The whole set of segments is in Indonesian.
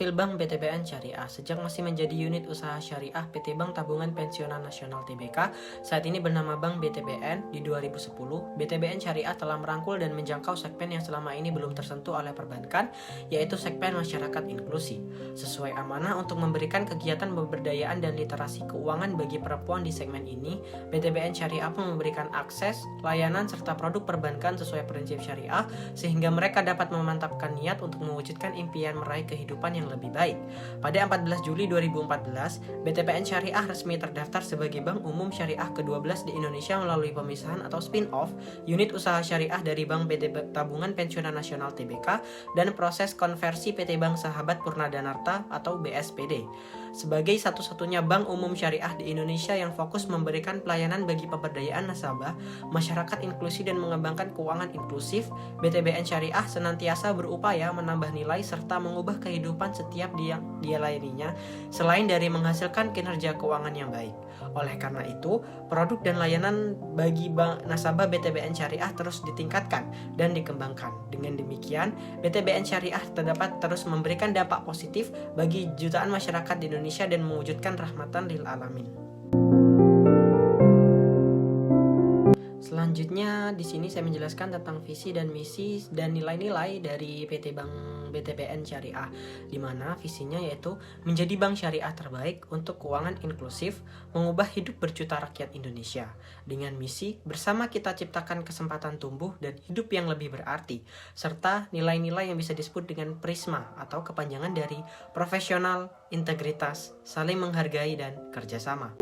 Profil Bank BTBN Syariah. Sejak masih menjadi unit usaha syariah PT Bank Tabungan Pensiunan Nasional Tbk, saat ini bernama Bank BTBN, di 2010, BTBN Syariah telah merangkul dan menjangkau segmen yang selama ini belum tersentuh oleh perbankan, yaitu segmen masyarakat inklusi. Sesuai amanah untuk memberikan kegiatan pemberdayaan dan literasi keuangan bagi perempuan di segmen ini, BTBN Syariah pun memberikan akses, layanan, serta produk perbankan sesuai prinsip syariah, sehingga mereka dapat memantapkan niat untuk mewujudkan impian meraih kehidupan yang lebih baik. Pada 14 Juli 2014, BTBN Syariah resmi terdaftar sebagai Bank Umum Syariah ke-12 di Indonesia melalui pemisahan atau spin-off unit usaha syariah dari Bank Tabungan Pensiunan Nasional Tbk dan proses konversi PT Bank Sahabat Purnadanarta atau BSPD. Sebagai satu-satunya bank umum syariah di Indonesia yang fokus memberikan pelayanan bagi pemberdayaan nasabah, masyarakat inklusi dan mengembangkan keuangan inklusif, BTBN Syariah senantiasa berupaya menambah nilai serta mengubah kehidupan setiap dia layaninya, selain dari menghasilkan kinerja keuangan yang baik. Oleh karena itu, produk dan layanan bagi nasabah BTBN Syariah terus ditingkatkan dan dikembangkan. Dengan demikian, BTBN Syariah terdapat terus memberikan dampak positif bagi jutaan masyarakat di Indonesia dan mewujudkan rahmatan lil alamin. Selanjutnya di sini saya menjelaskan tentang visi dan misi dan nilai-nilai dari PT Bank BTBN Syariah, di mana visinya yaitu menjadi bank syariah terbaik untuk keuangan inklusif, mengubah hidup berjuta rakyat Indonesia. Dengan misi, bersama kita ciptakan kesempatan tumbuh dan hidup yang lebih berarti, serta nilai-nilai yang bisa disebut dengan PRISMA atau kepanjangan dari profesional, integritas, saling menghargai, dan kerjasama.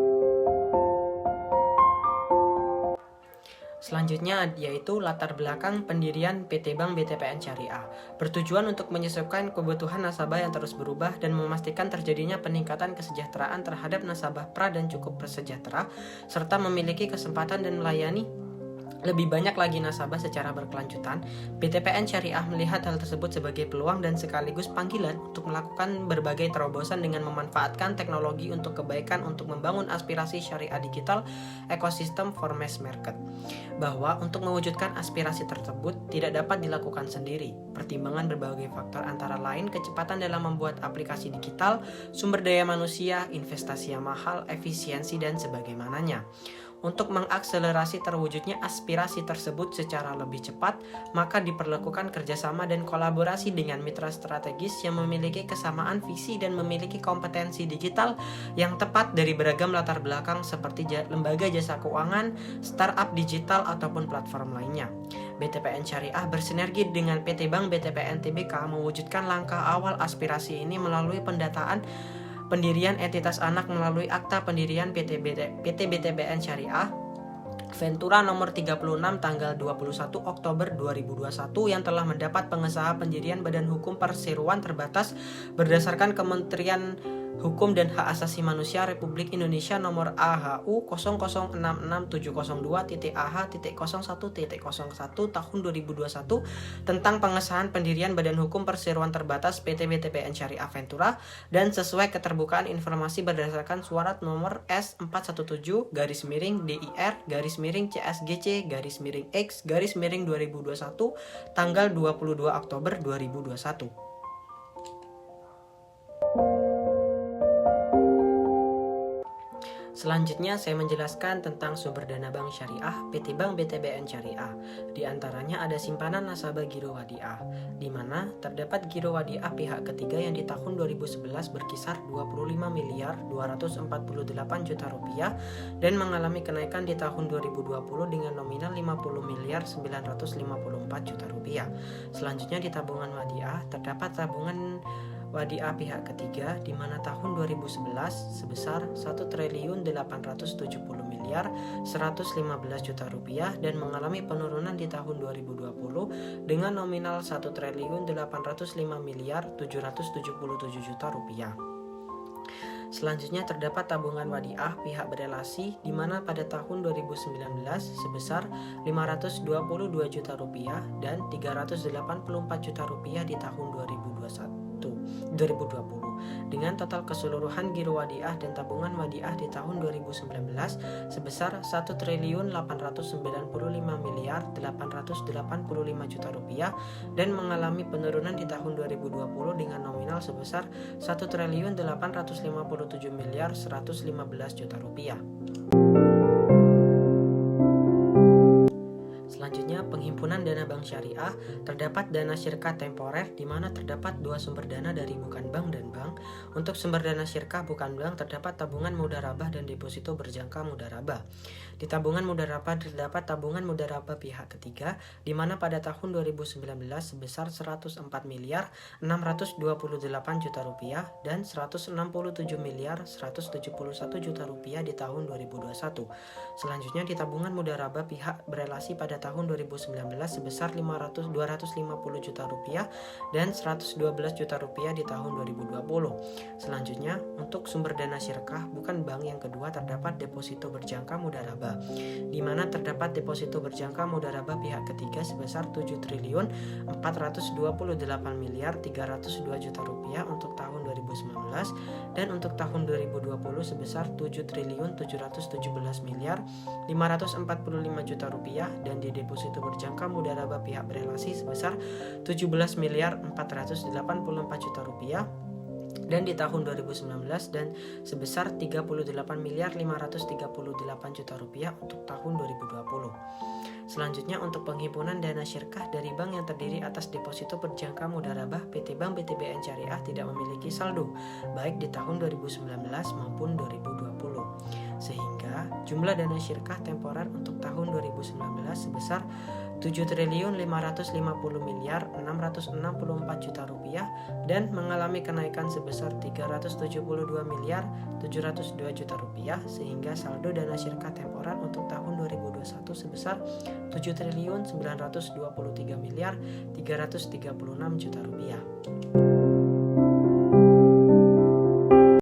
Selanjutnya yaitu latar belakang pendirian PT Bank BTBN Syariah, bertujuan untuk menyesuaikan kebutuhan nasabah yang terus berubah dan memastikan terjadinya peningkatan kesejahteraan terhadap nasabah pra dan cukup prasejahtera, serta memiliki kesempatan dan melayani lebih banyak lagi nasabah secara berkelanjutan. BTBN Syariah melihat hal tersebut sebagai peluang dan sekaligus panggilan untuk melakukan berbagai terobosan dengan memanfaatkan teknologi untuk kebaikan untuk membangun aspirasi syariah digital ekosistem for mass market. Bahwa untuk mewujudkan aspirasi tersebut tidak dapat dilakukan sendiri. Pertimbangan berbagai faktor antara lain kecepatan dalam membuat aplikasi digital, sumber daya manusia, investasi yang mahal, efisiensi, dan sebagaimananya. Untuk mengakselerasi terwujudnya aspirasi tersebut secara lebih cepat, maka diperlukan kerjasama dan kolaborasi dengan mitra strategis yang memiliki kesamaan visi dan memiliki kompetensi digital yang tepat dari beragam latar belakang seperti lembaga jasa keuangan, startup digital, ataupun platform lainnya. BTBN Syariah bersinergi dengan PT Bank BTBN Tbk mewujudkan langkah awal aspirasi ini melalui pendirian entitas anak melalui akta pendirian PT BTBN Syariah Ventura nomor 36 tanggal 21 Oktober 2021 yang telah mendapat pengesahan pendirian Badan Hukum Perseroan Terbatas berdasarkan Kementerian Hukum dan Hak Asasi Manusia Republik Indonesia nomor AHU 00672.AH.01.01 tahun 2021 tentang pengesahan pendirian Badan Hukum Perseroan Terbatas PT BTBN Syariah Ventura dan sesuai keterbukaan informasi berdasarkan surat nomor S417-DIR-CSGC-X-2021 tanggal 22 Oktober 2021. Selanjutnya saya menjelaskan tentang sumber dana bank syariah PT Bank BTBN Syariah. Di antaranya ada simpanan nasabah giro wadiah, di mana terdapat giro wadiah pihak ketiga yang di tahun 2011 berkisar 25.248 juta rupiah dan mengalami kenaikan di tahun 2020 dengan nominal 50.954 juta rupiah. Selanjutnya di tabungan wadiah terdapat tabungan wadiah pihak ketiga di mana tahun 2011 sebesar 1.870.115 juta rupiah dan mengalami penurunan di tahun 2020 dengan nominal 1.805.777 juta rupiah. Selanjutnya terdapat tabungan wadiah pihak berelasi di mana pada tahun 2019 sebesar 522 juta rupiah dan 384 juta rupiah di tahun 2020. dengan total keseluruhan giro wadiah dan tabungan wadiah di tahun 2019 sebesar 1.895.885 juta rupiah dan mengalami penurunan di tahun 2020 dengan nominal sebesar 1.857.115 juta rupiah. Selanjutnya, penghimpunan dana bank syariah. Terdapat dana syirkah temporer di mana terdapat dua sumber dana dari bukan bank dan bank. Untuk sumber dana syirkah bukan bank terdapat tabungan mudharabah dan deposito berjangka mudharabah. Di tabungan mudharabah terdapat tabungan mudharabah pihak ketiga di mana pada tahun 2019 sebesar 104.628 juta rupiah dan 167.171 juta rupiah di tahun 2021. Selanjutnya di tabungan mudharabah pihak berelasi pada tahun 2019 sebesar 250 juta rupiah dan 112 juta rupiah di tahun 2020. Selanjutnya, untuk sumber dana syirkah bukan bank yang kedua terdapat deposito berjangka mudharabah, di mana terdapat deposito berjangka mudharabah pihak ketiga sebesar 7.428.302 juta rupiah untuk tahun 2019 dan untuk tahun 2020 sebesar 7.717.545 juta rupiah dan di deposito berjangka mudharabah pihak berelasi sebesar 17.484 juta rupiah dan di tahun 2019 dan sebesar 38.538 juta rupiah untuk tahun 2020. Selanjutnya, untuk penghimpunan dana syirkah dari bank yang terdiri atas deposito berjangka mudharabah, PT Bank BTBN Syariah tidak memiliki saldo baik di tahun 2019 maupun 2020. Sehingga jumlah dana syirkah temporer untuk tahun 2019 sebesar 7.550.664 juta rupiah dan mengalami kenaikan sebesar 372.702 juta rupiah sehingga saldo dana syirkah temporer untuk tahun 2021 sebesar 7.923.336 juta rupiah.